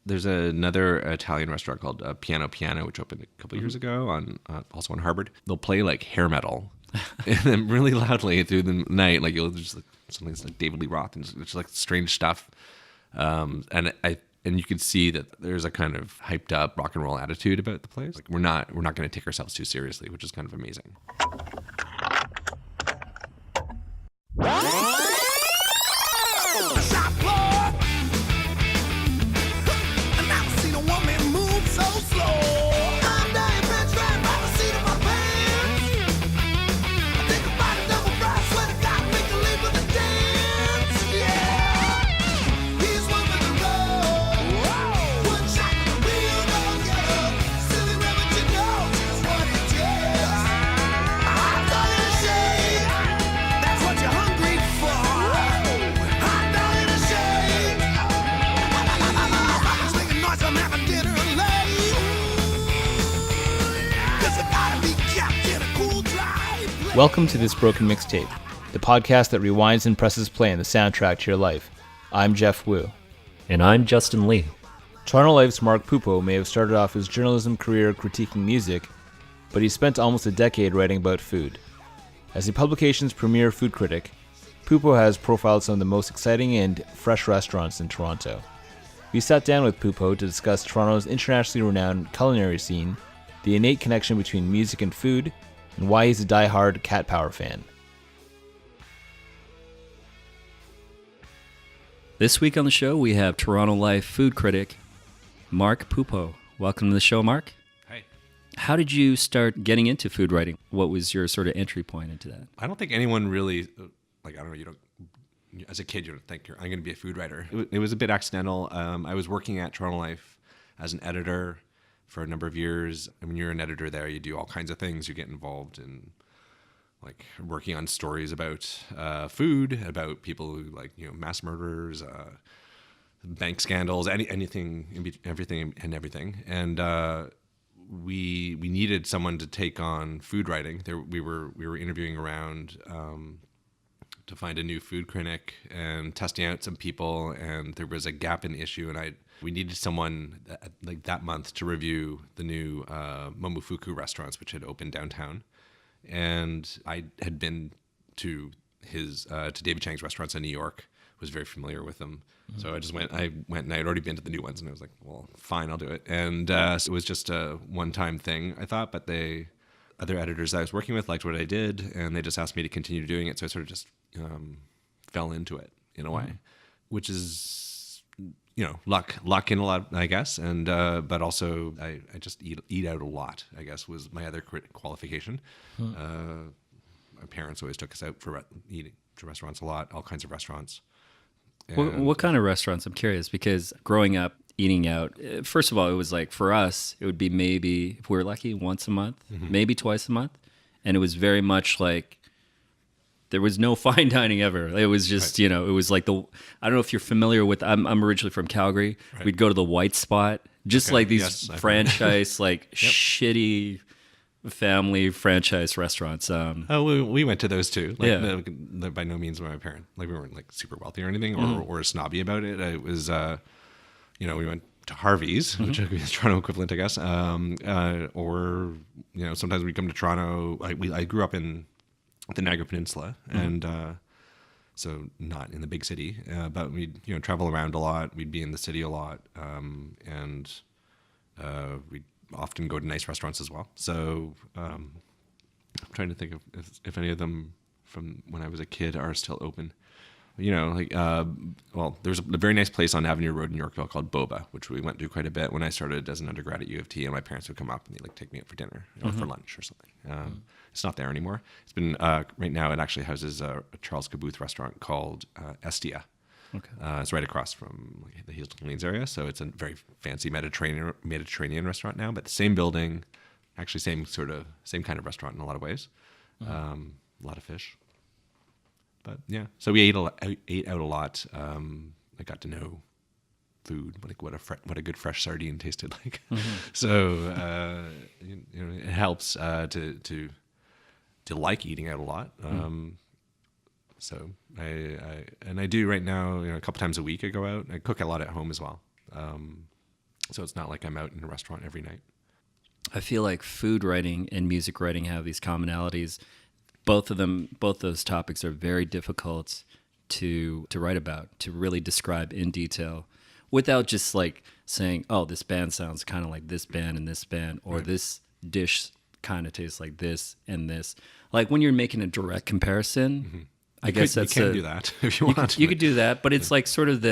There's another Italian restaurant called Piano Piano, which opened a couple years ago also on Harvard. They'll play like hair metal and then really loudly through the night. Like you'll just like something that's like David Lee Roth and it's like strange stuff. And you can see that there's a kind of hyped up rock and roll attitude about the place. Like we're not going to take ourselves too seriously, which is kind of amazing. Welcome to This Broken Mixtape, the podcast that rewinds and presses play on the soundtrack to your life. I'm Jeff Wu. And I'm Justin Lee. Toronto Life's Mark Pupo may have started off his journalism career critiquing music, but he spent almost a decade writing about food. As the publication's premier food critic, Pupo has profiled some of the most exciting and fresh restaurants in Toronto. We sat down with Pupo to discuss Toronto's internationally renowned culinary scene, the innate connection between music and food, and why he's a die-hard Cat Power fan. This week on the show, we have Toronto Life food critic Mark Pupo. Welcome to the show, Mark. Hi. How did you start getting into food writing? What was your sort of entry point into that? I don't think anyone really, like, I don't know, you don't, as a kid, you don't think I'm going to be a food writer. It was a bit accidental. I was working at Toronto Life as an editor for a number of years. I mean, you're an editor there, you do all kinds of things. You get involved in like working on stories about food, about people who like, you know, mass murderers, bank scandals, everything. And we needed someone to take on food writing. We were interviewing around to find a new food critic and testing out some people, and there was a gap in the issue, and we needed someone that month to review the new Momofuku restaurants, which had opened downtown. And I had been to David Chang's restaurants in New York, was very familiar with them. Mm-hmm. So I went and I had already been to the new ones, and I was like, well, fine, I'll do it. And so it was just a one-time thing, I thought, but other editors that I was working with liked what I did, and they just asked me to continue doing it. So I sort of just fell into it in a way, which is, you know, luck in a lot, I guess. And but also I just eat out a lot, I guess, was my other qualification. My parents always took us out for eating to restaurants a lot, all kinds of restaurants. What kind of restaurants? I'm curious, because growing up eating out, first of all, it was like, for us, it would be maybe, if we were lucky, once a month, maybe twice a month. And it was very much like, there was no fine dining ever. It was just, you know, it was like I don't know if you're familiar with, I'm originally from Calgary. Right. We'd go to the White Spot, just like these franchise, like shitty family franchise restaurants. We went to those too. Like, yeah. By no means were my parents, like we weren't like super wealthy or anything, or snobby about it. It was, you know, we went to Harvey's, which would be the Toronto equivalent, I guess. Or, you know, sometimes we come to Toronto. I grew up in the Niagara Peninsula, and so not in the big city, but we'd, you know, travel around a lot. We'd be in the city a lot, and we'd often go to nice restaurants as well. So I'm trying to think of if any of them from when I was a kid are still open. You know, like, well, there's a very nice place on Avenue Road in Yorkville called Boba, which we went to quite a bit when I started as an undergrad at U of T, and my parents would come up and they'd like take me out for dinner or for lunch or something. It's not there anymore. It's been, right now it actually houses a Charles Caboose restaurant called S2E02. Okay. It's right across from the Hilton Lanes area, so it's a very fancy Mediterranean restaurant now, but the same building, actually same kind of restaurant in a lot of ways. A lot of fish. But yeah, so we ate out a lot. I got to know food, like what a good fresh sardine tasted like. So you know, it helps to like eating out a lot. So I do right now. You know, a couple times a week I go out. I cook a lot at home as well. So it's not like I'm out in a restaurant every night. I feel like food writing and music writing have these commonalities. Both those topics are very difficult to write about, to really describe in detail, without just like saying, "Oh, this band sounds kind of like this band and this band," or Right. "This dish kind of tastes like this and this." Like when you're making a direct comparison, I guess you can do that if you want. you could do that, but it's like sort of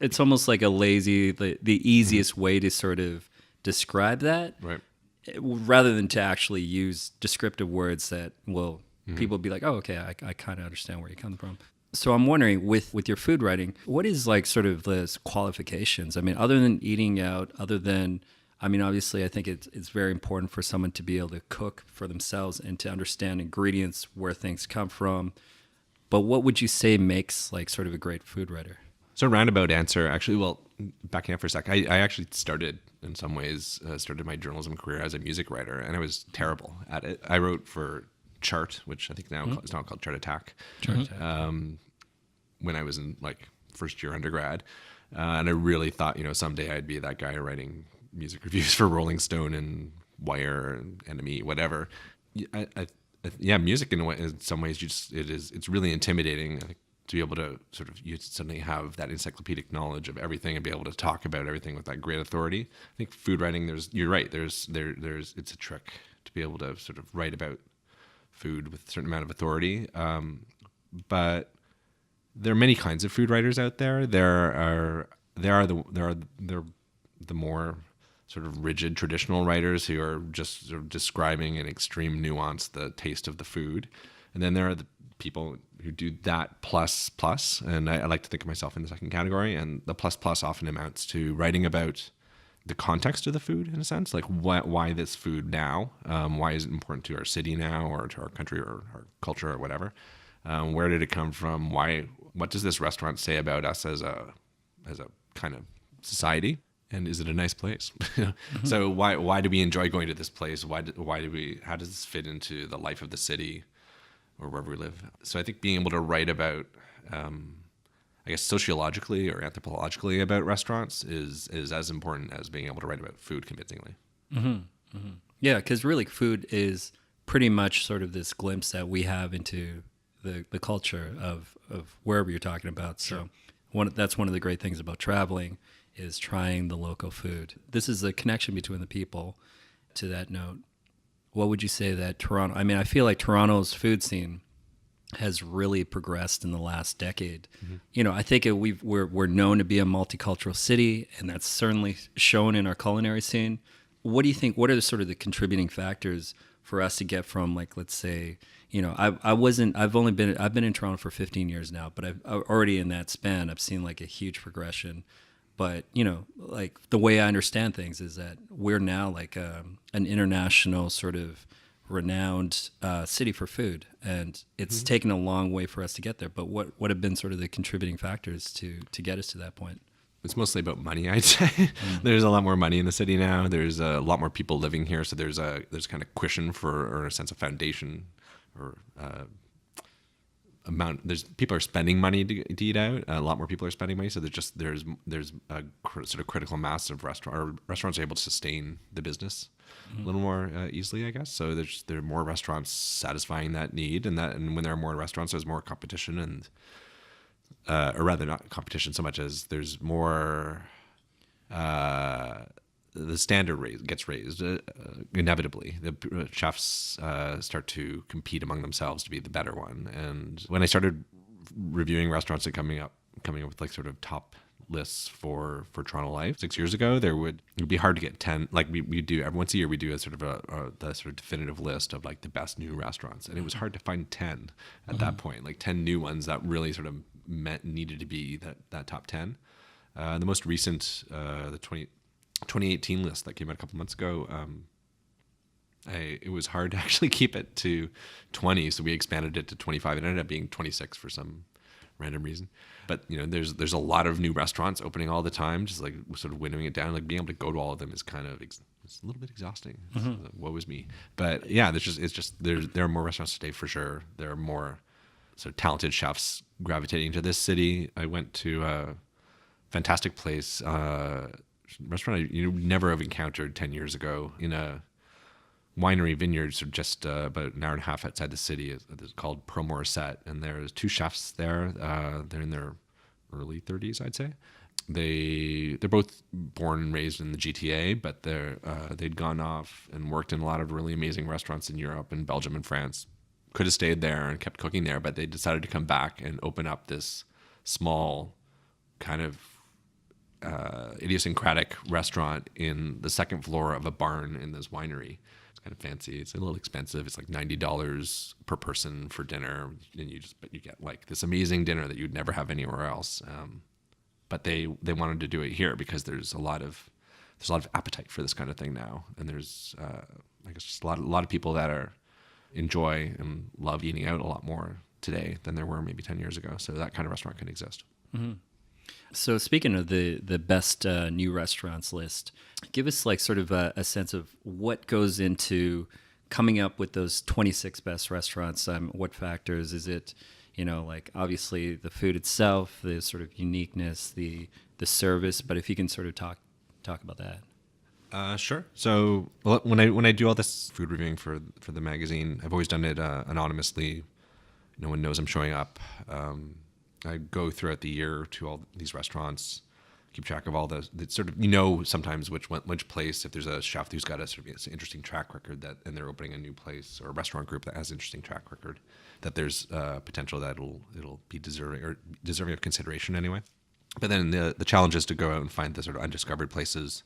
it's almost like a lazy, the easiest way to sort of describe that, Right. rather than to actually use descriptive words that will people be like, oh, okay, I kind of understand where you're coming from. So I'm wondering, with your food writing, what is like sort of the qualifications? I mean, other than eating out, I mean, obviously, I think it's very important for someone to be able to cook for themselves and to understand ingredients, where things come from. But what would you say makes like sort of a great food writer? So roundabout answer, actually, well, backing up for a sec, I actually started in some ways, started my journalism career as a music writer, and I was terrible at it. I wrote for Chart, which I think now is now called Chart Attack. When I was in like first year undergrad, and I really thought, someday I'd be that guy writing music reviews for Rolling Stone and Wire and NME, whatever. Yeah, music in some ways, it's really intimidating to be able to you suddenly have that encyclopedic knowledge of everything and be able to talk about everything with that great authority. I think food writing, you're right. It's a trick to be able to sort of write about food with a certain amount of authority. But there are many kinds of food writers out there. There are the more sort of rigid traditional writers who are just sort of describing in extreme nuance the taste of the food, and then there are the people who do that plus, and I like to think of myself in the second category. And the plus often amounts to writing about the context of the food, in a sense, like why this food now, why is it important to our city now, or to our country, or our culture, or whatever. Where did it come from? What does this restaurant say about us as a kind of society? And is it a nice place? So why do we enjoy going to this place? How does this fit into the life of the city or wherever we live? So I think being able to write about, I guess, sociologically or anthropologically about restaurants is as important as being able to write about food convincingly. Yeah, because really food is pretty much sort of this glimpse that we have into the culture of wherever you're talking about. So that's one of the great things about traveling, is trying the local food. This is the connection between the people. To that note, what would you say that Toronto, I mean, I feel like Toronto's food scene has really progressed in the last decade. I think we're known to be a multicultural city, and that's certainly shown in our culinary scene. What do you think, what are sort of the contributing factors for us to get from, like, let's say, I've been in Toronto for 15 years now, but I've already in that span, I've seen like a huge progression. But, like the way I understand things is that we're now like an international sort of renowned city for food. And it's taken a long way for us to get there. But what have been sort of the contributing factors to get us to that point? It's mostly about money, I'd say. There's a lot more money in the city now. There's a lot more people living here. So there's kind of cushion or a sense of foundation, or people are spending money to eat out. A lot more people are spending money, so there's a sort of critical mass of restaurants are able to sustain the business a little more easily, I guess. So there are more restaurants satisfying that need, and when there are more restaurants, there's more competition, and or rather not competition so much as there's more. The standard gets raised inevitably. The chefs start to compete among themselves to be the better one. And when I started reviewing restaurants and coming up with like sort of top lists for Toronto Life 6 years ago, it would be hard to get 10. Like we do once a year, we do a sort of the sort of definitive list of like the best new restaurants, and it was hard to find 10 at that point, like 10 new ones that really sort of needed to be that top 10. The most recent, the 2018 list that came out a couple months ago, it was hard to actually keep it to 20, so we expanded it to 25. It ended up being 26 for some random reason. But there's a lot of new restaurants opening all the time, just like sort of winnowing it down. Like being able to go to all of them is kind of it's a little bit exhausting. Woe was me. But yeah, there are more restaurants today for sure. There are more sort of talented chefs gravitating to this city. I went to a fantastic place restaurant you never have encountered 10 years ago in a winery vineyards are just about an hour and a half outside the city. It's called Pro Morissette, and there's two chefs there. They're in their early 30s, I'd say. They're both born and raised in the GTA, but they'd gone off and worked in a lot of really amazing restaurants in Europe and Belgium and France. Could have stayed there and kept cooking there, but they decided to come back and open up this small kind of idiosyncratic restaurant in the second floor of a barn in this winery. Kind of fancy. It's a little expensive. It's like $90 per person for dinner, and you get like this amazing dinner that you'd never have anywhere else. But they wanted to do it here because there's a lot of appetite for this kind of thing now, and there's I guess just a lot of people that enjoy and love eating out a lot more today than there were maybe 10 years ago. So that kind of restaurant can exist. Mm-hmm. So speaking of the best new restaurants list, give us like sort of a sense of what goes into coming up with those 26 best restaurants. What factors is it? Like obviously the food itself, the sort of uniqueness, the service. But if you can sort of talk about that. Sure. So when I do all this food reviewing for the magazine, I've always done it anonymously. No one knows I'm showing up. I go throughout the year to all these restaurants, keep track of all the sort of, sometimes which place, if there's a chef who's got a sort of interesting track record and they're opening a new place, or a restaurant group that has an interesting track record, that there's potential that it'll be deserving of consideration anyway. But then the challenge is to go out and find the sort of undiscovered places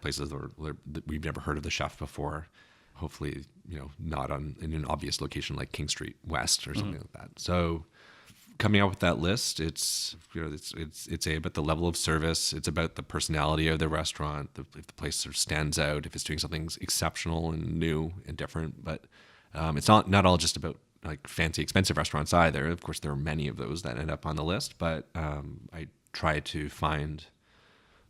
where we've never heard of the chef before. Hopefully, not in an obvious location like King Street West or something like that. So coming up with that list, it's about the level of service. It's about the personality of the restaurant. If the place sort of stands out, if it's doing something exceptional and new and different. But it's not all just about like fancy, expensive restaurants either. Of course, there are many of those that end up on the list. But I try to find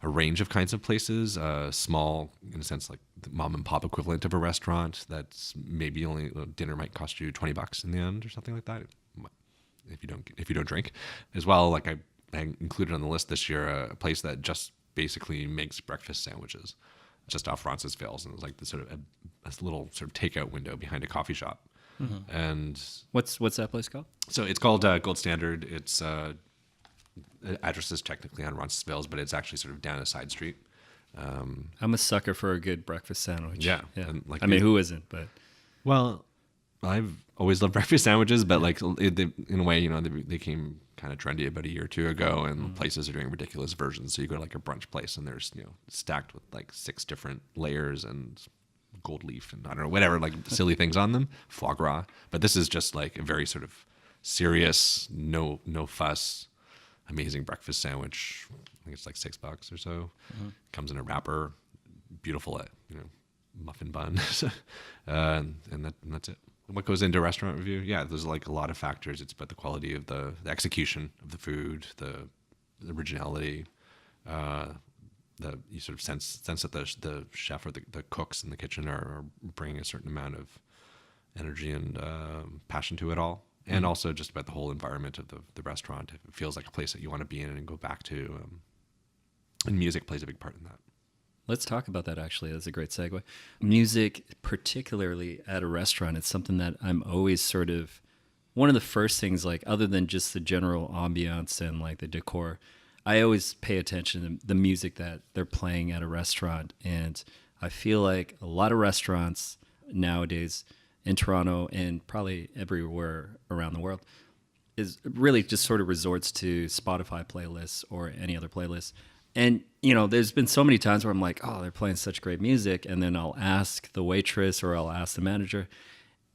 a range of kinds of places, small, in a sense, like the mom and pop equivalent of a restaurant that's maybe only dinner might cost you $20 in the end or something like that. If you don't drink, as well. Like I included on the list this year a place that just basically makes breakfast sandwiches, just off Roncesvalles, and it was like this sort of a little sort of takeout window behind a coffee shop. Mm-hmm. And what's that place called? So it's called Gold Standard. It's address is technically on Roncesvalles, but it's actually sort of down a side street. I'm a sucker for a good breakfast sandwich. Yeah. And who isn't? But well, I've always loved breakfast sandwiches, but like in a way, they came kind of trendy about a year or two ago, and places are doing ridiculous versions. So you go to like a brunch place, and there's stacked with like 6 different layers and gold leaf and I don't know, whatever, like silly things on them, foie gras. But this is just like a very sort of serious, no fuss, amazing breakfast sandwich. I think it's like $6 or so. Comes in a wrapper, beautiful, muffin bun, and that's it. What goes into restaurant review? Yeah, there's like a lot of factors. It's about the quality of the execution of the food, the originality. You sort of sense that the chef or the cooks in the kitchen are bringing a certain amount of energy and passion to it all. And also just about the whole environment of the restaurant. If it feels like a place that you want to be in and go back to. And music plays a big part in that. Let's talk about that, actually. That's a great segue. Music, particularly at a restaurant, it's something that I'm always sort of one of the first things, like other than just the general ambiance and like the decor, I always pay attention to the music that they're playing at a restaurant. And I feel like a lot of restaurants nowadays in Toronto and probably everywhere around the world is really just sort of resorts to Spotify playlists or any other playlists. And, there's been so many times where I'm like, oh, they're playing such great music. And then I'll ask the waitress or I'll ask the manager.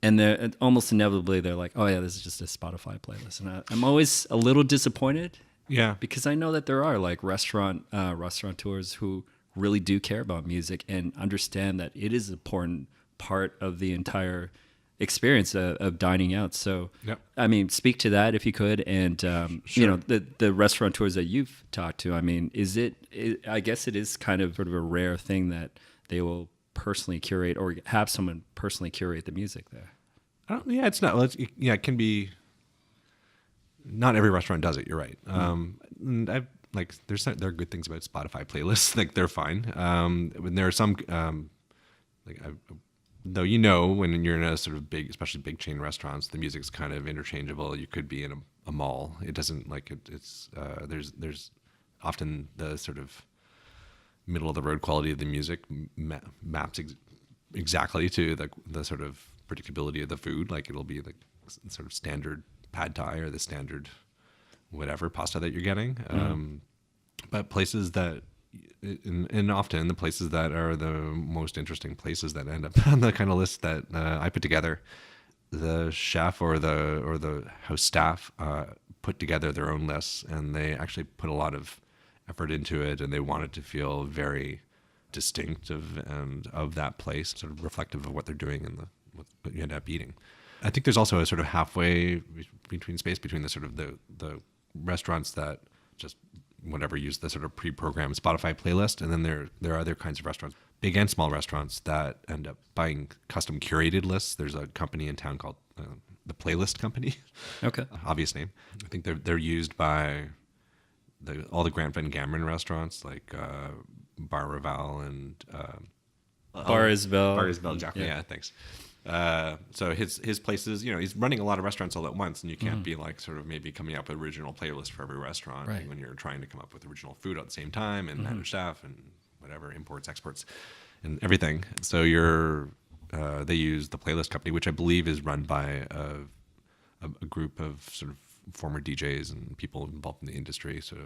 And they're almost inevitably, they're like, oh, yeah, this is just a Spotify playlist. And I'm always a little disappointed. Yeah. Because I know that there are like restaurateurs who really do care about music and understand that it is an important part of the entire experience of dining out. So, yep. I mean, speak to that if you could. And, sure. The restaurateurs that you've talked to, I mean, I guess it is kind of sort of a rare thing that they will personally curate or have someone personally curate the music there. It's not. It can be. Not every restaurant does it. You're right. And like there are good things about Spotify playlists. Like they're fine. When there are some like though when you're in a sort of big, especially big chain restaurants, the music's kind of interchangeable. You could be in a mall. It doesn't like it's there's often the sort of middle of the road quality of the music maps exactly to the sort of predictability of the food. Like it'll be like sort of standard pad thai or the standard whatever pasta that you're getting. But places that, and often the places that are the most interesting places that end up on the kind of list that I put together, the chef or the house staff put together their own lists, and they actually put a lot of effort into it, and they want it to feel very distinctive and of that place, sort of reflective of what they're doing and what you end up eating. I think there's also a sort of halfway between space between the sort of the restaurants that just whatever use the sort of pre-programmed Spotify playlist, and then there are other kinds of restaurants, big and small restaurants, that end up buying custom curated lists. There's a company in town called the Playlist Company. Okay. Obvious name. I think they're used by all the Grant Van Gameren restaurants like Bar Raval and Bar Isabel. Bar Isabel, exactly. Yeah, thanks. So his places, he's running a lot of restaurants all at once, and you can't be like sort of maybe coming up with original playlist for every restaurant when you're trying to come up with original food at the same time and manage staff and whatever, imports, exports, and everything. So they use the Playlist Company, which I believe is run by a group of sort of former DJs and people involved in the industry. So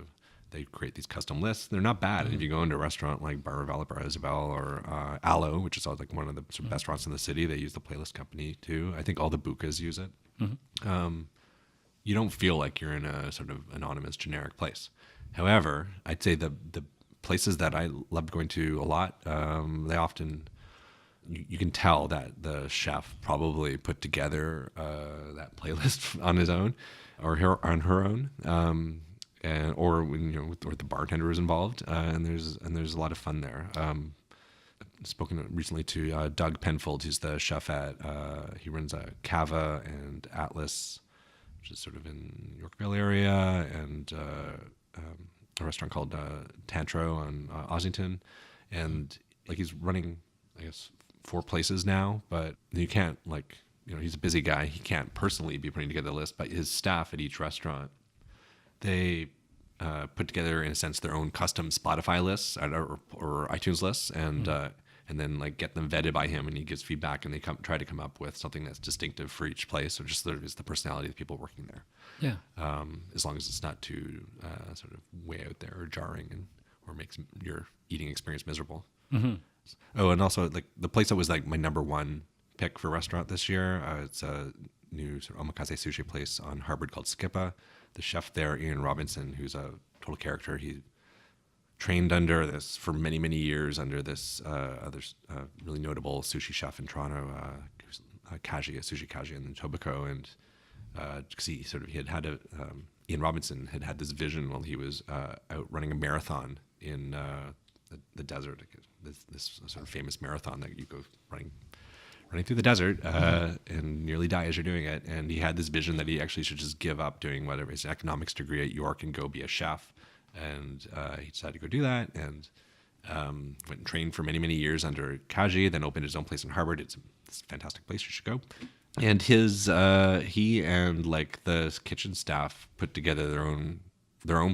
they create these custom lists. They're not bad. And if you go into a restaurant like Bar Raval, Bar Isabel, or Aloe, which is like one of the sort of best restaurants in the city, they use the Playlist Company too. I think all the bukas use it. You don't feel like you're in a sort of anonymous generic place. However, I'd say the places that I loved going to a lot, they often, you can tell that the chef probably put together that playlist on his own or on her own. Or the bartender is involved, and there's a lot of fun there. I've spoken recently to Doug Penfold, who's the chef at he runs a Cava and Atlas, which is sort of in Yorkville area, and a restaurant called Tantro on Ossington, and like he's running, I guess, 4 places now, but you can't he's a busy guy. He can't personally be putting together a list, but his staff at each restaurant, they put together, in a sense, their own custom Spotify lists or iTunes lists, and then like get them vetted by him, and he gives feedback, and they try to come up with something that's distinctive for each place. So just is the personality of the people working there. Yeah. As long as it's not too sort of way out there or jarring or makes your eating experience miserable. Oh, and also like the place that was like my number one pick for restaurant this year, it's a new sort of omakase sushi place on Harvard called Skippa. The chef there, Ian Robinson, who's a total character, he trained under this for many, many years under this other really notable sushi chef in Toronto, who's Kaji, a sushi Kaji in Tobacco, and because he had Ian Robinson had this vision while he was out running a marathon in the desert, this sort of famous marathon that you go running through the desert and nearly die as you're doing it. And he had this vision that he actually should just give up doing whatever his economics degree at York and go be a chef. And he decided to go do that, and went and trained for many, many years under Kaji, then opened his own place in Harvard. It's a fantastic place. You should go. And he and like the kitchen staff put together their own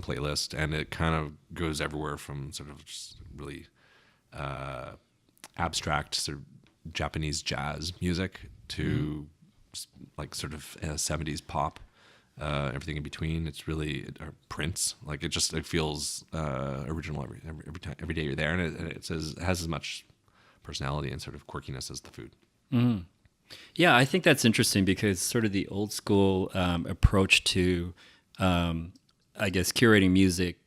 playlist, and it kind of goes everywhere from sort of just really abstract sort of Japanese jazz music to like sort of 70s pop, everything in between. It's really Prince. Like it feels original every day you're there, and it has as much personality and sort of quirkiness as the food. Yeah, I think that's interesting because sort of the old school approach to, I guess, curating music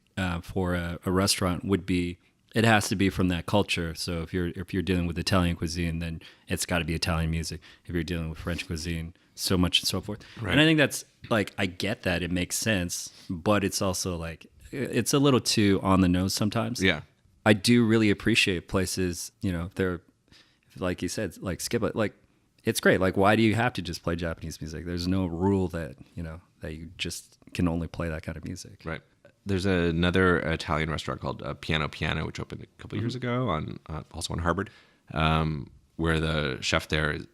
for a restaurant would be, it has to be from that culture. So if you're dealing with Italian cuisine, then it's got to be Italian music. If you're dealing with French cuisine, so much and so forth. Right. And I think that's like, I get that, it makes sense, but it's also like, it's a little too on the nose sometimes. Yeah. I do really appreciate places, they're, like you said, like Skippa, like it's great. Like, why do you have to just play Japanese music? There's no rule that, that you just can only play that kind of music. Right. There's another Italian restaurant called Piano, which opened a couple years ago also on Harvard, where the chef there, his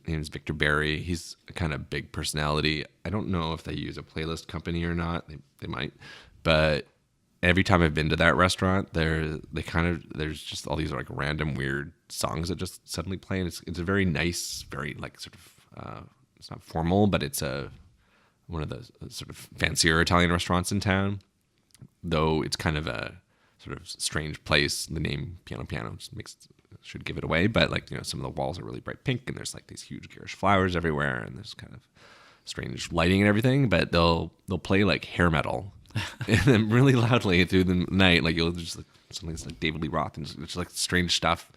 name is Victor Barry. He's a kind of big personality. I don't know if they use a playlist company or not. They might, but every time I've been to that restaurant, there's just all these like random weird songs that just suddenly play, and it's a very nice, very like sort of it's not formal, but it's one of the sort of fancier Italian restaurants in town. Though it's kind of a sort of strange place. The name Piano should give it away, but like, you know, some of the walls are really bright pink, and there's like these huge garish flowers everywhere, and there's kind of strange lighting and everything. But they'll play like hair metal and then really loudly through the night. Like you'll just like something that's like David Lee Roth, and it's just like strange stuff.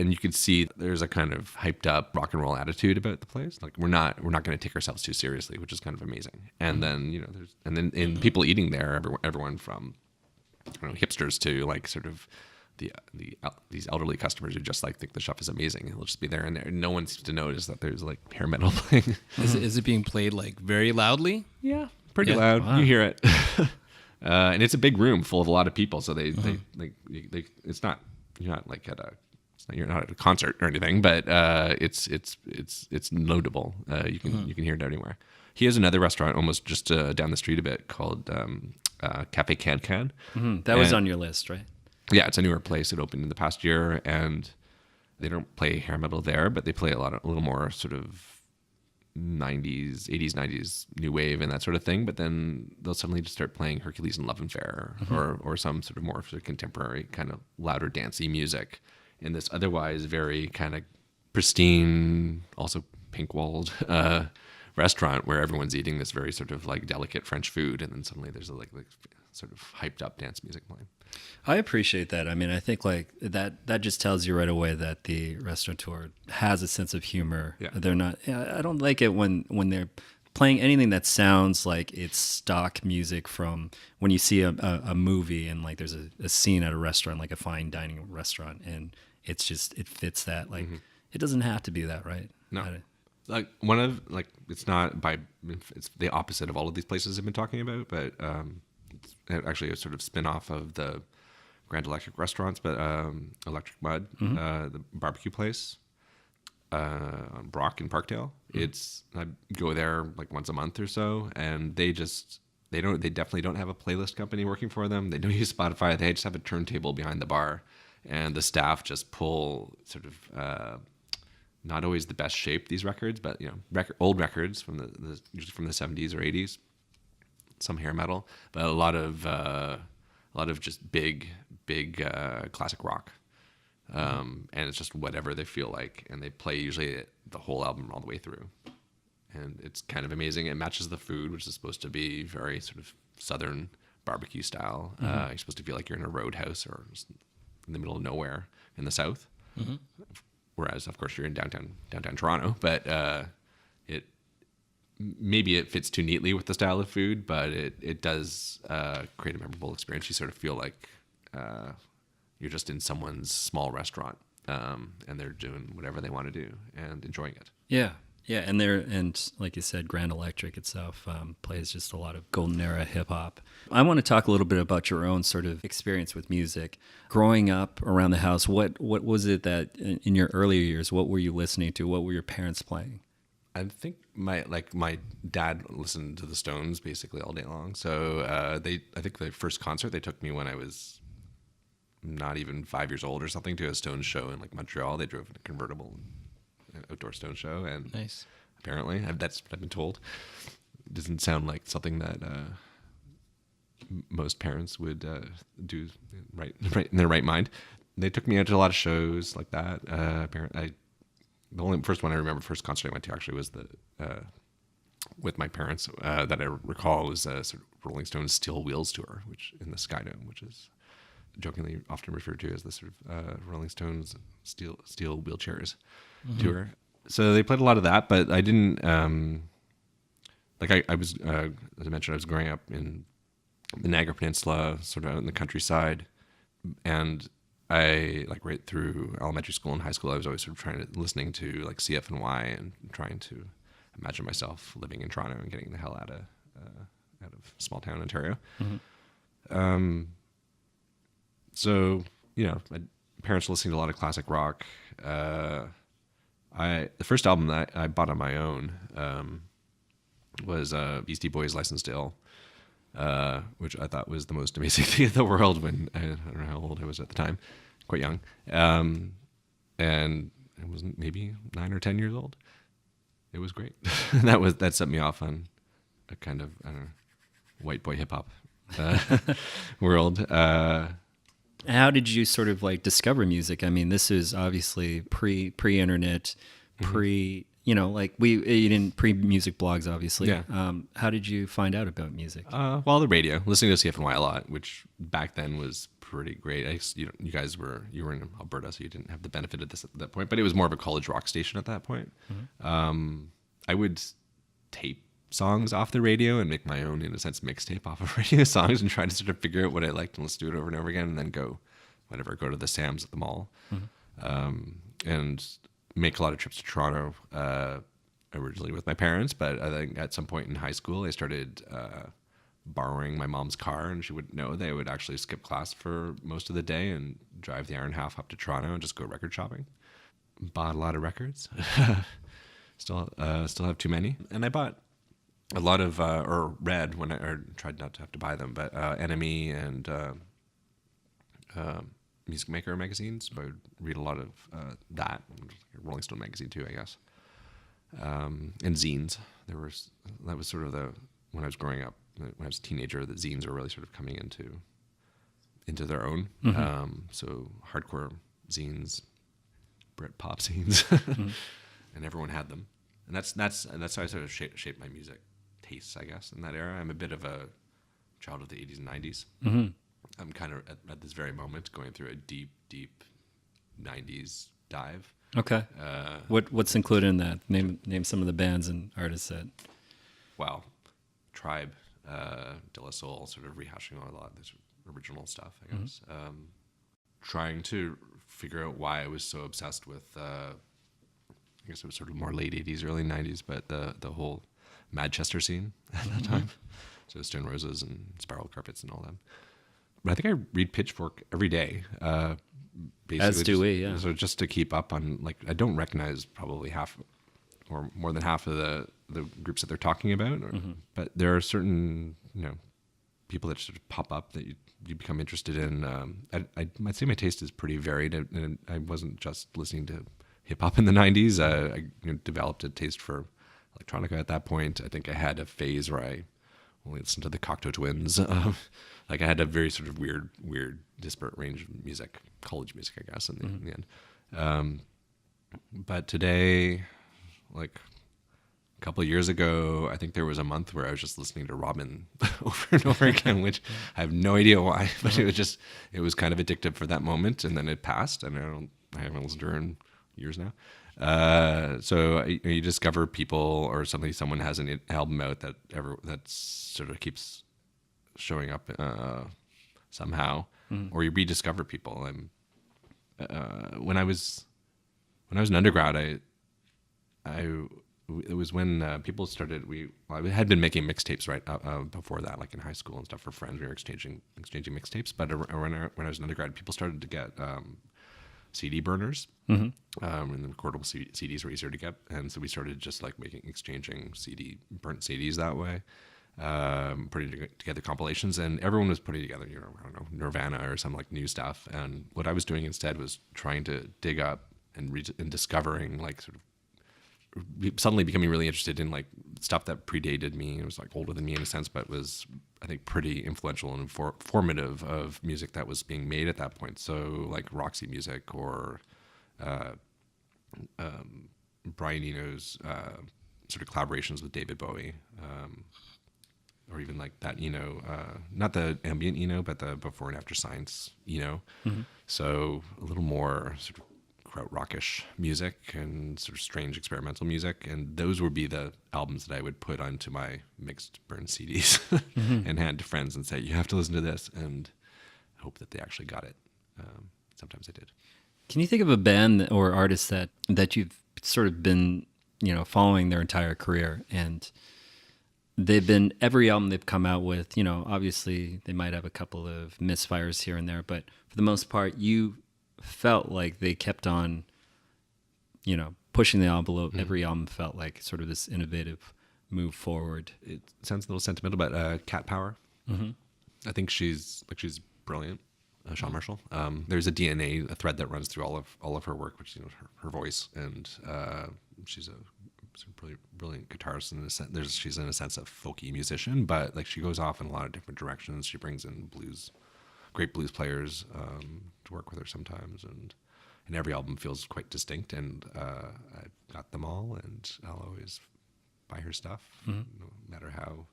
And you can see there's a kind of hyped up rock and roll attitude about the place. Like we're not going to take ourselves too seriously, which is kind of amazing. And then, you know, and people eating there, everyone from, I don't know, hipsters to like sort of these elderly customers who just like think the chef is amazing. They'll just be there, and no one seems to notice that there's like hair metal playing. Is it being played like very loudly? Yeah, pretty loud. Wow. You hear it. And it's a big room full of a lot of people, so they it's not, you're not like you're not at a concert or anything, but it's notable. You can hear it anywhere. He has another restaurant almost just down the street a bit called Cafe Can Can. Mm-hmm. That was on your list, right? Yeah, it's a newer place. It opened in the past year, and they don't play hair metal there, but they play a little more sort of 80s, 90s new wave and that sort of thing. But then they'll suddenly just start playing Hercules and Love Affair, or some sort of more sort of contemporary kind of louder dancey music in this otherwise very kind of pristine, also pink-walled restaurant where everyone's eating this very sort of like delicate French food, and then suddenly there's like sort of hyped up dance music playing. I appreciate that. I mean, I think like that just tells you right away that the restaurateur has a sense of humor. Yeah. They're not. I don't like it when they're playing anything that sounds like it's stock music from when you see a movie and like there's a scene at a restaurant, like a fine dining restaurant, and it fits that. Like it doesn't have to be that, right? No. Like it's the opposite of all of these places I've been talking about, but it's actually a sort of spin-off of the Grand Electric restaurants, but Electric Mud, the barbecue place on Brock in Parkdale. I go there like once a month or so, and they definitely don't have a playlist company working for them. They don't use Spotify. They just have a turntable behind the bar, and the staff just pull sort of not always the best shape these records, but you know, old records from usually from the 70s or 80s. Some hair metal, but a lot of just big classic rock, and it's just whatever they feel like, and they play usually the whole album all the way through, and it's kind of amazing. It matches the food, which is supposed to be very sort of southern barbecue style. You're supposed to feel like you're in a roadhouse or just in the middle of nowhere in the south, whereas of course you're in downtown Toronto, but maybe it fits too neatly with the style of food, but it does create a memorable experience. You sort of feel like you're just in someone's small restaurant, and they're doing whatever they want to do and enjoying it. Yeah, and like you said, Grand Electric itself plays just a lot of golden era hip hop. I want to talk a little bit about your own sort of experience with music. Growing up around the house, what was it that in your earlier years, what were you listening to? What were your parents playing? I think my dad listened to the Stones basically all day long. So I think the first concert they took me when I was not even 5 years old or something to a Stones show in like Montreal. They drove in a convertible, an outdoor Stones show, and nice. Apparently that's what I've been told. It doesn't sound like something that most parents would do right in their right mind. They took me out to a lot of shows like that. The only first one I remember, first concert I went to actually was with my parents that I recall was sort of Rolling Stones Steel Wheels tour, which in the Skydome, which is jokingly often referred to as the sort of Rolling Stones Steel Wheelchairs tour. So they played a lot of that, but I didn't I was as I mentioned, I was growing up in the Niagara Peninsula, sort of out in the countryside, and I like right through elementary school and high school, I was always sort of listening to like CFNY and trying to imagine myself living in Toronto and getting the hell out of out of small town Ontario. So my parents were listening to a lot of classic rock. The first album that I bought on my own was Beastie Boys' "License to Ill," which I thought was the most amazing thing in the world. When I don't know how old I was at the time, quite young, and I was maybe 9 or 10 years old. It was great. that set me off on a kind of, I don't know, white boy hip hop world. How did you sort of like discover music? I mean, this is obviously pre-internet, you didn't pre-music blogs, obviously. Yeah. How did you find out about music? Well, the radio, listening to CFNY a lot, which back then was pretty great. I guess you guys were in Alberta, so you didn't have the benefit of this at that point. But it was more of a college rock station at that point. I would tape songs off the radio and make my own, in a sense, mixtape off of radio songs and try to sort of figure out what I liked and let's do it over and over again, and then go to the Sam's at the mall, and make a lot of trips to Toronto. Originally with my parents, but I think at some point in high school I started borrowing my mom's car, and she wouldn't know. They would actually skip class for most of the day and drive the hour and a half up to Toronto and just go record shopping. Bought a lot of records. Still have too many. And I bought a lot of, or read when or tried not to have to buy them, but Enemy and Music Maker magazines. But I would read a lot of that. Rolling Stone magazine too, I guess. And zines. That was sort of when I was growing up, when I was a teenager, the zines were really sort of coming into their own. So hardcore zines, Britpop zines, and everyone had them. And that's how I sort of shaped my music tastes, I guess, in that era. I'm a bit of a child of the 80s and 90s. I'm kind of at this very moment going through a deep 90s dive. Okay. What's included in that? Name some of the bands and artists that. Well, Tribe, De La Soul, sort of rehashing a lot of this original stuff, I guess. Trying to figure out why I was so obsessed with. I guess it was sort of more late 80s, early 90s, but the whole Manchester scene at that time. So Stone Roses and Spiral Carpets and all that. But I think I read Pitchfork every day. As do we, yeah. So just to keep up on, like, I don't recognize probably half or more than half of the groups that they're talking about. But there are certain, people that sort of pop up that you become interested in. I'd say my taste is pretty varied, and I wasn't just listening to hip hop in the 90s. I developed a taste for electronica at that point. I think I had a phase where I only listened to the Cocteau Twins. Like I had a very sort of weird, disparate range of music, college music, I guess, in the end. But today, like a couple of years ago, I think there was a month where I was just listening to Robin over and over again, which I have no idea why, but it was kind of addictive for that moment, and then it passed, and I haven't listened to her in years now. So you discover people or someone has an album out that sort of keeps showing up somehow, or you rediscover people. When I was an undergrad, it was when people started. I had been making mixtapes right before that, like in high school and stuff for friends. We were exchanging mixtapes. But when I was an undergrad, people started to get CD burners, and the recordable CDs were easier to get, and so we started just like exchanging burnt CDs that way, putting together compilations, and everyone was putting together, I don't know, Nirvana or some like new stuff, and what I was doing instead was trying to dig up and discovering like sort of suddenly becoming really interested in like stuff that predated me. It was like older than me in a sense, but was, I think, pretty influential and formative of music that was being made at that point. So like Roxy music or Brian Eno's sort of collaborations with David Bowie, or even like that not the ambient Eno, but the before and after science Eno. So a little more sort of krautrockish music and sort of strange experimental music, and those would be the albums that I would put onto my mixed burn CDs and hand to friends and say, you have to listen to this, and hope that they actually got it. Sometimes I did. Can you think of a band or artist that you've sort of been following their entire career, and every album they've come out with, you know, obviously they might have a couple of misfires here and there, but for the most part, you felt like they kept on, you know, pushing the envelope. Every album felt like sort of this innovative move forward. It sounds a little sentimental, but Cat Power. I think she's brilliant. Sean Marshall. There's a DNA, a thread that runs through all of her work, which, you know, her voice, and she's a brilliant guitarist in a sense. She's in a sense a folky musician, but like she goes off in a lot of different directions. She brings in great blues players to work with her sometimes, and every album feels quite distinct. And I got them all, and I'll always buy her stuff, no matter how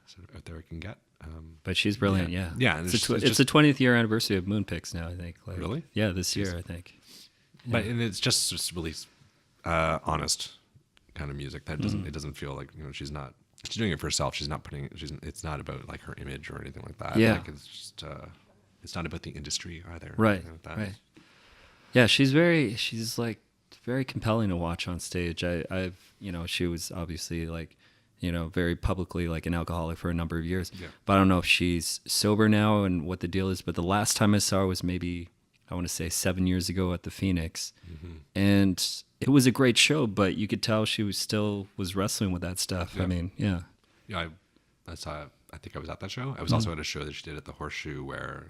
sort of out there it can get. But she's brilliant, yeah. Yeah, it's the 20th year anniversary of Moonpix now, I think. Like, really? Yeah, this year, I think. But and it's just really honest kind of music that doesn't it doesn't feel like, you know, she's doing it for herself. She's not it's not about like her image or anything like that. Yeah. Like it's just it's not about the industry either. Right. Like that. Right. Yeah, she's like very compelling to watch on stage. I've you know, she was obviously like, you know, very publicly like an alcoholic for a number of years. Yeah. But I don't know if she's sober now and what the deal is. But the last time I saw her was maybe, I want to say 7 years ago at the Phoenix. And it was a great show, but you could tell she was wrestling with that stuff. Yeah. I mean, yeah. Yeah, I think I was at that show. I was also at a show that she did at the Horseshoe where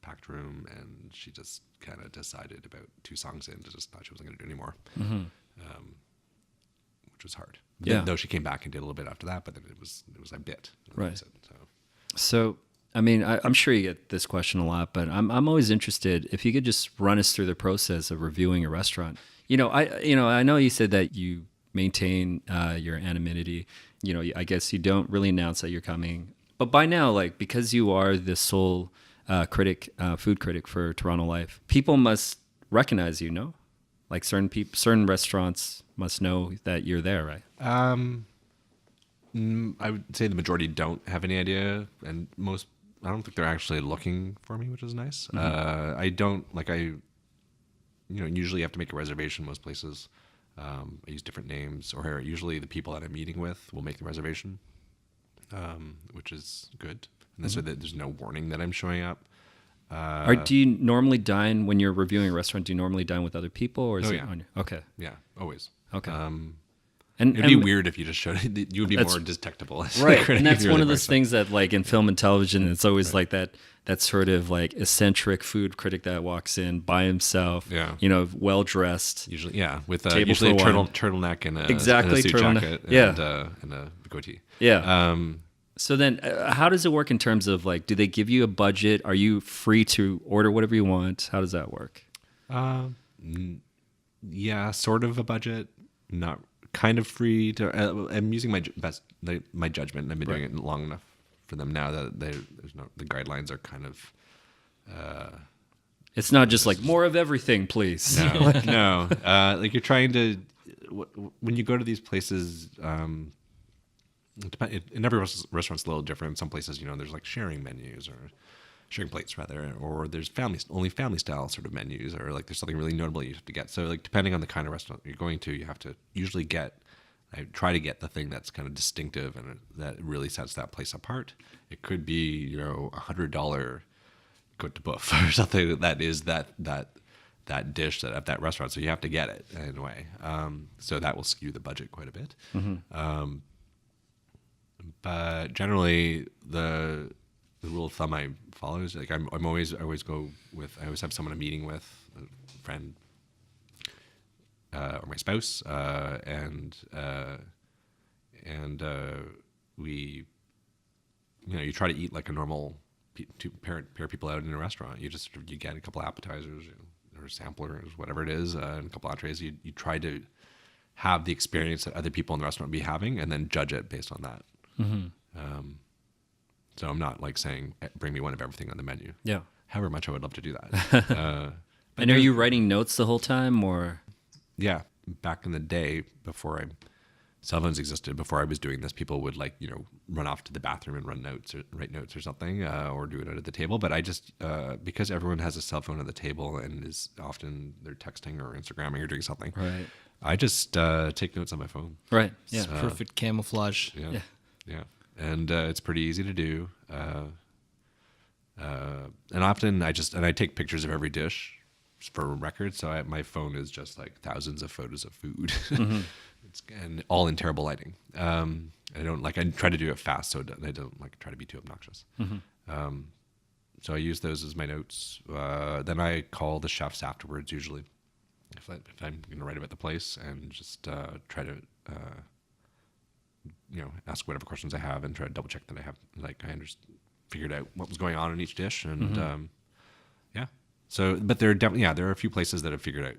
packed room, and she just kind of decided about 2 songs in to just thought she wasn't going to do anymore, which was hard. Yeah. Though she came back and did a little bit after that, but then it was a bit. Right. So. So, I mean, I'm sure you get this question a lot, but I'm always interested if you could just run us through the process of reviewing a restaurant. You know, I know you said that you maintain your anonymity. You know, I guess you don't really announce that you're coming, but by now, like, because you are the sole food critic for Toronto Life, people must recognize you, no? Like certain restaurants must know that you're there, right? I would say the majority don't have any idea, and I don't think they're actually looking for me, which is nice. Usually you have to make a reservation most places. I use different names, or usually the people that I'm meeting with will make the reservation, which is good. And so that there's no warning that I'm showing up. Do you normally dine when you're reviewing a restaurant? Do you normally dine with other people, or is it on your? Okay. Yeah, always. Okay. And it'd be weird if you just showed it. You would be more detectable. Right. And that's one of those things that, like, in film and television, it's always like that sort of like eccentric food critic that walks in by himself, you know, well dressed. Usually, yeah, with usually a turtleneck and a suit jacket and a goatee. Yeah. So then how does it work in terms of, like, do they give you a budget? Are you free to order whatever you want? How does that work? Yeah, sort of a budget, not kind of free to. I'm using my judgment, and I've been doing it long enough for them now that the guidelines are kind of. It's not just like more of everything, please. No. Like you're trying to, when you go to these places. In every restaurant's a little different. Some places, you know, there's like sharing menus or sharing plates rather, or there's only family style sort of menus, or like there's something really notable you have to get. So like depending on the kind of restaurant you're going to, you have to usually I try to get the thing that's kind of distinctive and that really sets that place apart. It could be, you know, $100 Côte de Boeuf or something that is that dish that at that restaurant. So you have to get it in a way. So that will skew the budget quite a bit. But generally, the rule of thumb I follow is like I always have someone I'm meeting with, a friend or my spouse, and we, you know, you try to eat like a normal pair people out in a restaurant. You get a couple appetizers, you know, or samplers, whatever it is, and a couple entrees. You try to have the experience that other people in the restaurant would be having, and then judge it based on that. So I'm not like saying bring me one of everything on the menu. Yeah. However much I would love to do that. And are you writing notes the whole time, or? Yeah, back in the day before cell phones existed, before I was doing this, people would like, you know, run off to the bathroom and write notes or something, or do it at the table. But I just because everyone has a cell phone at the table and is often they're texting or Instagramming or doing something. Right. I just take notes on my phone. Right. Yeah. Perfect camouflage. Yeah. Yeah. Yeah. And it's pretty easy to do. And often I take pictures of every dish for record. So my phone is just like thousands of photos of food, and all in terrible lighting. I try to do it fast, so I don't like try to be too obnoxious. So I use those as my notes. Then I call the chefs afterwards, usually, if I'm going to write about the place, and just try to ask whatever questions I have and try to double check that I have figured out what was going on in each dish, and yeah. So, but there are a few places that have figured out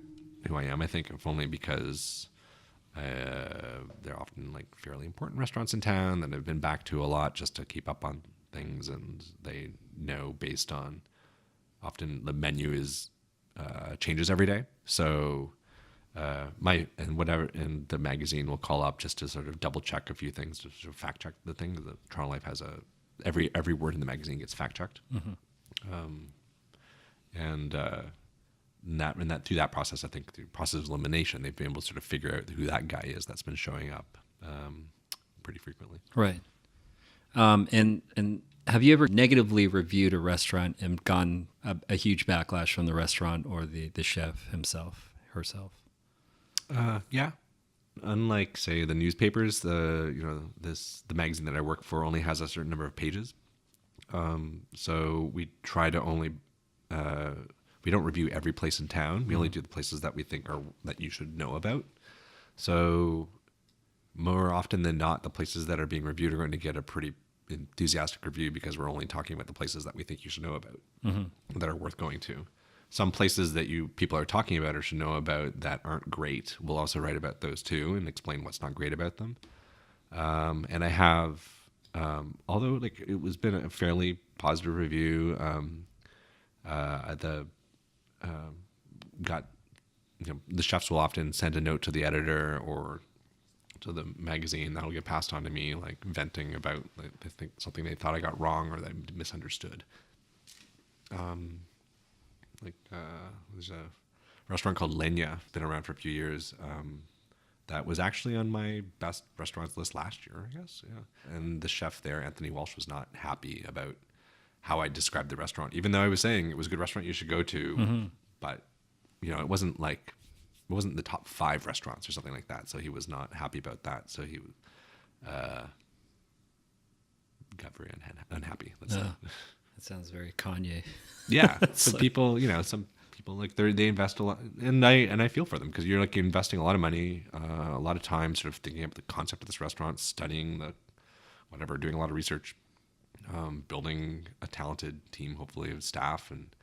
who I am. I think if only because they're often like fairly important restaurants in town that I've been back to a lot just to keep up on things, and they know based on often the menu is changes every day. So and the magazine will call up just to sort of double check a few things, to sort of fact check the things. The Toronto Life has every word in the magazine gets fact checked, and through that process, I think through process of elimination, they've been able to sort of figure out who that guy is that's been showing up pretty frequently. Right. And have you ever negatively reviewed a restaurant and gotten a huge backlash from the restaurant or the chef herself? Yeah. Unlike, say, the newspapers, the magazine that I work for only has a certain number of pages. So we try to only we don't review every place in town. We only do the places that we think that you should know about. So more often than not, the places that are being reviewed are going to get a pretty enthusiastic review because we're only talking about the places that we think you should know about, that are worth going to. Some places that people are talking about or should know about that aren't great, we'll also write about those too and explain what's not great about them. And I have, although it was been a fairly positive review, the chefs will often send a note to the editor or to the magazine that'll get passed on to me, like venting about they think something they thought I got wrong or that I misunderstood. There's a restaurant called Lenya, been around for a few years. That was actually on my best restaurants list last year, I guess. Yeah. And the chef there, Anthony Walsh, was not happy about how I described the restaurant, even though I was saying it was a good restaurant you should go to, but it wasn't the top 5 restaurants or something like that. So he was not happy about that. So he got very unhappy. Let's say. That sounds very Kanye. Yeah, but some people they invest a lot, and I feel for them because you're investing a lot of money, a lot of time, sort of thinking up the concept of this restaurant, studying doing a lot of research, building a talented team, hopefully of staff, and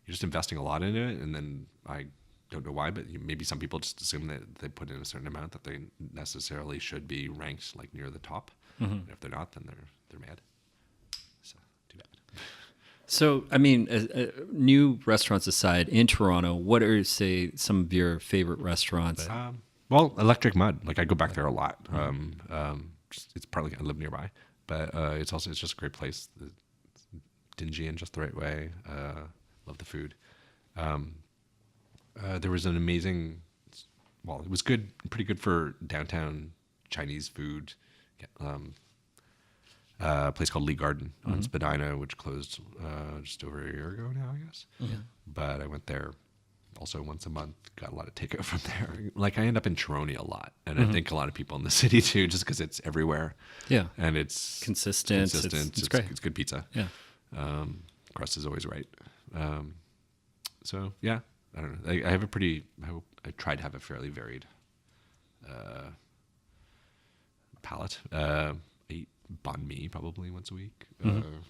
you're just investing a lot into it. And then I don't know why, but maybe some people just assume that they put in a certain amount that they necessarily should be ranked near the top. And if they're not, then they're mad. So too bad. So, I mean, new restaurants aside, in Toronto, what are, say, some of your favorite restaurants? Well, Electric Mud. I go back there a lot. It's partly I live nearby, but it's just a great place. It's dingy in just the right way. Love the food. There was an amazing. Well, it was good, pretty good for downtown Chinese food. A place called Lee Garden on Spadina, which closed just over a year ago now, I guess. Yeah. But I went there also once a month, got a lot of takeout from there. I end up in Chironi a lot, and I think a lot of people in the city too, just because it's everywhere. Yeah. And it's consistent. It's great. It's good pizza. Yeah. Crust is always right. So yeah, I don't know. I try to have a fairly varied palate. I eat banh mi probably once a week.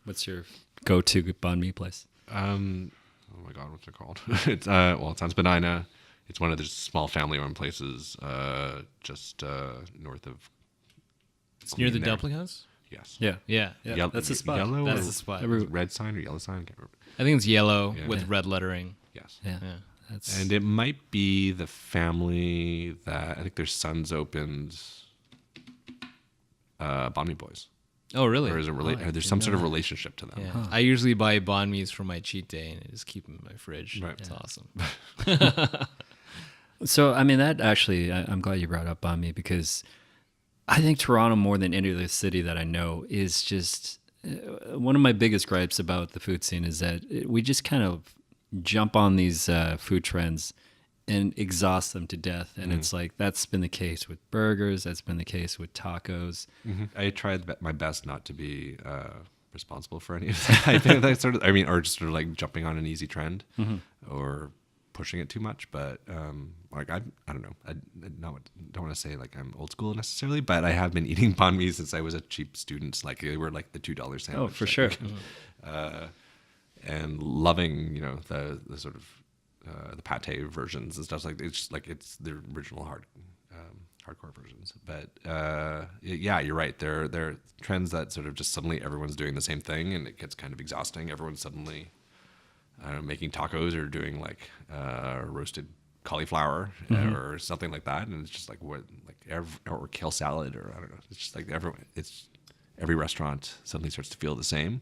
What's your go-to banh mi place? Oh my God, what's it called? It's on Spadina. It's one of the small family-run places just north of. It's near the Dumpling House. Yes. Yeah. That's the spot. Yellow. That's the spot. Red sign or yellow sign? I can't remember. I think it's yellow with red lettering. Yes. Yeah. And it might be the family that I think their sons opened Banh Mi Boys. Oh, really? Or is it there's some sort of relationship to them? Yeah. I usually buy banh mi's for my cheat day and I just keep them in my fridge. Right. It's awesome. So, I mean, that actually, I'm glad you brought up on me because I think Toronto, more than any other city that I know, is just one of my biggest gripes about the food scene is that we just kind of jump on these food trends and exhaust them to death. And it's like, that's been the case with burgers. That's been the case with tacos. I tried my best not to be responsible for any of that. I think that sort of, I mean, or just sort of like jumping on an easy trend or pushing it too much. But like I don't know. I don't want to say like I'm old school necessarily, but I have been eating banh mi since I was a cheap student. Like they were like the $2 sandwich. Oh, for sure. And loving, you know, the sort of the pate versions and stuff like it's just like it's the original hardcore versions. But yeah, you're right. There are trends that sort of just suddenly everyone's doing the same thing, and it gets kind of exhausting. Everyone's suddenly making tacos or doing like roasted cauliflower or something like that, and it's just like what or kale salad or I don't know. It's just like every restaurant suddenly starts to feel the same,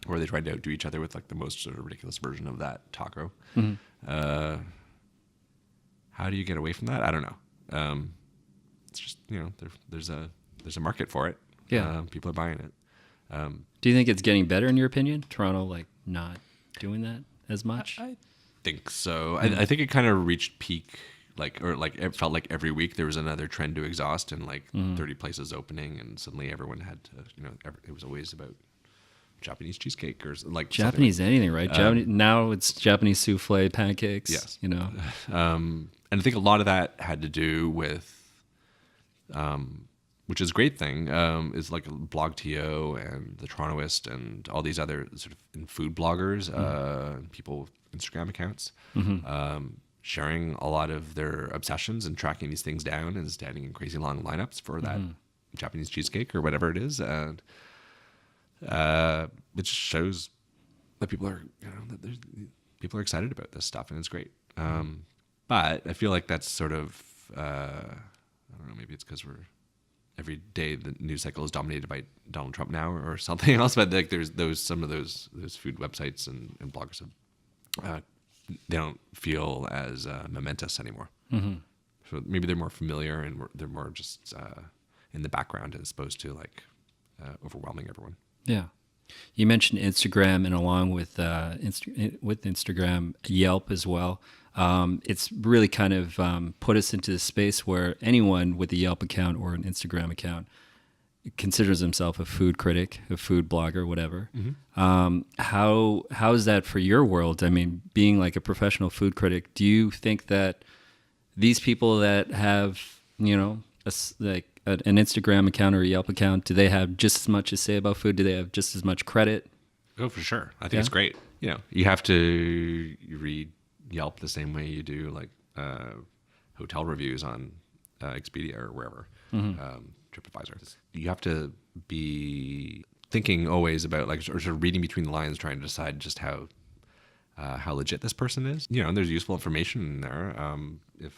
or they try to outdo each other with like the most sort of ridiculous version of that taco. How do you get away from that? I don't know. It's just, you know, there's a market for it. Yeah. People are buying it. Do you think it's getting better in your opinion? Toronto, like not doing that as much? I think so. I think it kind of reached peak, like it felt like every week there was another trend to exhaust and like 30 places opening, and suddenly everyone had to, you know, it was always about Japanese cheesecake or like Japanese anything, right? Now it's Japanese souffle, pancakes. Yes. You know. And I think a lot of that had to do with, which is a great thing, is like BlogTO and the Torontoist and all these other sort of food bloggers, people, Instagram accounts, sharing a lot of their obsessions and tracking these things down and standing in crazy long lineups for that Japanese cheesecake or whatever it is. And it just shows that people are, you know, people are excited about this stuff, and it's great. But I feel like that's sort of, I don't know, maybe it's because every day the news cycle is dominated by Donald Trump now or something else. But like there's some of those food websites and bloggers they don't feel as momentous anymore. So maybe they're more familiar and they're more just in the background as opposed to like overwhelming everyone. Yeah. You mentioned Instagram, and along with Instagram, Yelp as well. It's really kind of put us into the space where anyone with a Yelp account or an Instagram account considers himself a food critic, a food blogger, whatever. How is that for your world? I mean, being like a professional food critic, do you think that these people that have, you know, an Instagram account or a Yelp account, do they have just as much to say about food? Do they have just as much credit? Oh, for sure. I think it's great. You know, you have to read Yelp the same way you do like hotel reviews on Expedia or wherever, TripAdvisor. You have to be thinking always about like sort of reading between the lines, trying to decide just how legit this person is. You know, and there's useful information in there. If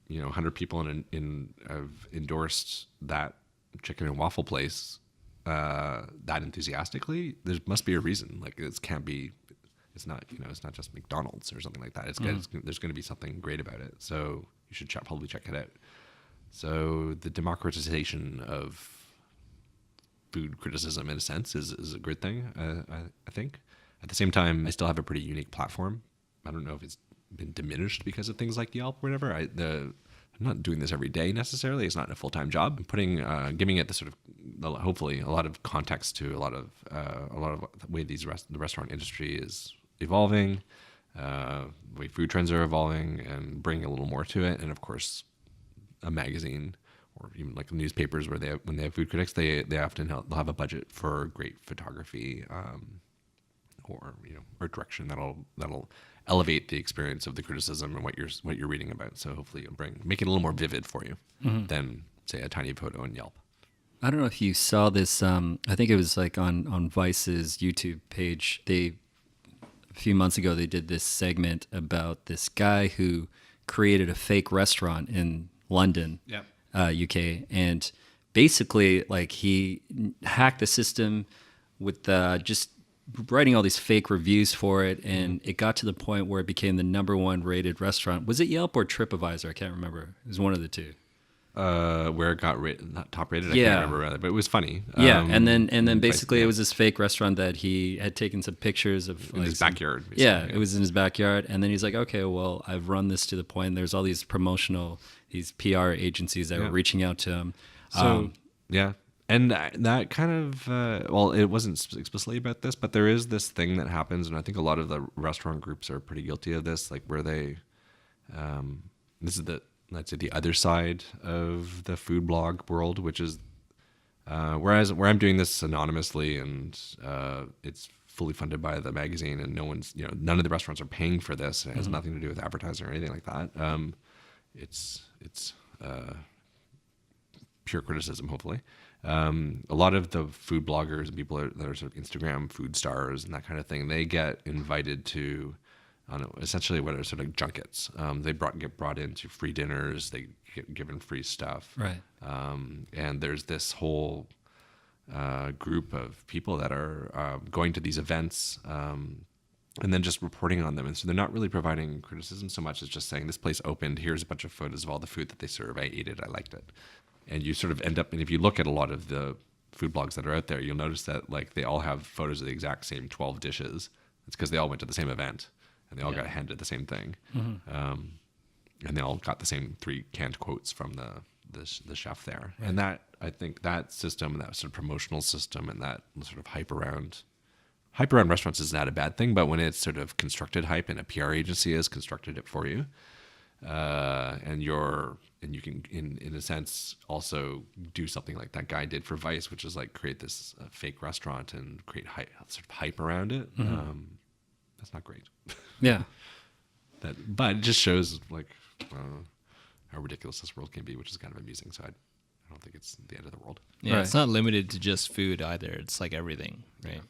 you know, 100 people have endorsed that chicken and waffle place that enthusiastically, there must be a reason. Like it's not, you know, it's not just McDonald's or something like that. There's going to be something great about it. So you should probably check it out. So the democratization of food criticism, in a sense, is a good thing. I think. At the same time, I still have a pretty unique platform. I don't know if it's been diminished because of things like Yelp or whatever. I'm not doing this every day necessarily. It's not a full-time job. I'm giving it the sort of, hopefully, a lot of context to a lot of the way the restaurant industry is evolving, the way food trends are evolving, and bringing a little more to it. And of course, a magazine or even like newspapers where when they have food critics, they often they'll have a budget for great photography, or, you know, art direction that'll elevate the experience of the criticism and what you're reading about. So hopefully it'll make it a little more vivid for you than say a tiny photo in Yelp. I don't know if you saw this. I think it was like on Vice's YouTube page. A few months ago, they did this segment about this guy who created a fake restaurant in London, UK, and basically like he hacked the system with just writing all these fake reviews for it, and it got to the point where it became the #1 rated restaurant. Was it Yelp or TripAdvisor? I can't remember. It was one of the two. Where it got not top rated, I Yeah. can't remember rather, but it was funny. Yeah, and then basically yeah. it was this fake restaurant that he had taken some pictures of in his some- backyard. Yeah, basically. it was in his backyard, and then he's like, okay, well, I've run this to the point. There's all these these PR agencies that were reaching out to him. So yeah, and that kind of well, it wasn't explicitly about this, but there is this thing that happens, and I think a lot of the restaurant groups are pretty guilty of this, like where they, this is let's say the other side of the food blog world, which is where I'm doing this anonymously and it's fully funded by the magazine, and none of the restaurants are paying for this. It has nothing to do with advertising or anything like that. It's pure criticism, hopefully. A lot of the food bloggers and people that are sort of Instagram food stars and that kind of thing, they get invited to essentially what are sort of junkets. They get brought into free dinners, they get given free stuff. Right. And there's this whole group of people that are going to these events and then just reporting on them. And so they're not really providing criticism so much as just saying, this place opened, here's a bunch of photos of all the food that they serve, I ate it, I liked it. And you sort of end up, and if you look at a lot of the food blogs that are out there, you'll notice that like they all have photos of the exact same 12 dishes. It's because they all went to the same event and they all got handed the same thing. And they all got the same 3 canned quotes from the chef there. Right. And that, I think that system, that sort of promotional system and that sort of hype around restaurants is not a bad thing, but when it's sort of constructed hype and a PR agency has constructed it for you, and you can in a sense also do something like that guy did for Vice, which is like create this fake restaurant and create sort of hype around it. That's not great. Yeah. But it just shows like how ridiculous this world can be, which is kind of amusing. So I don't think it's the end of the world. Yeah, Right. it's not limited to just food either. It's like everything, right?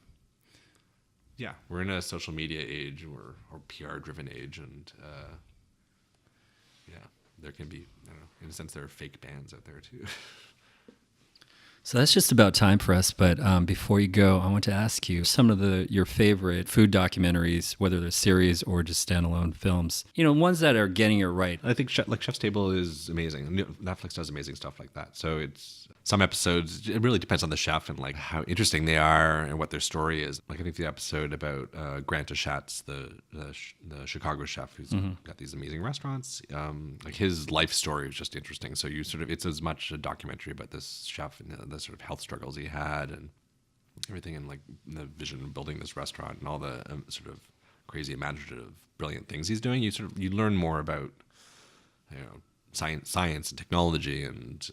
Yeah, we're in a social media age or PR driven age, and there can be, I don't know, in a sense, there are fake bands out there too. So that's just about time for us. But before you go, I want to ask you some of your favorite food documentaries, whether they're series or just standalone films. Ones that are getting it right. I think Chef's Table is amazing. Netflix does amazing stuff like that. So it's some episodes, it really depends on the chef and like how interesting they are and what their story is. Like I think the episode about Grant Achatz, the Chicago chef who's got these amazing restaurants, like his life story is just interesting. So it's as much a documentary about this chef and the sort of health struggles he had and everything, and like the vision of building this restaurant and all the sort of crazy imaginative brilliant things he's doing. You learn more about science and technology and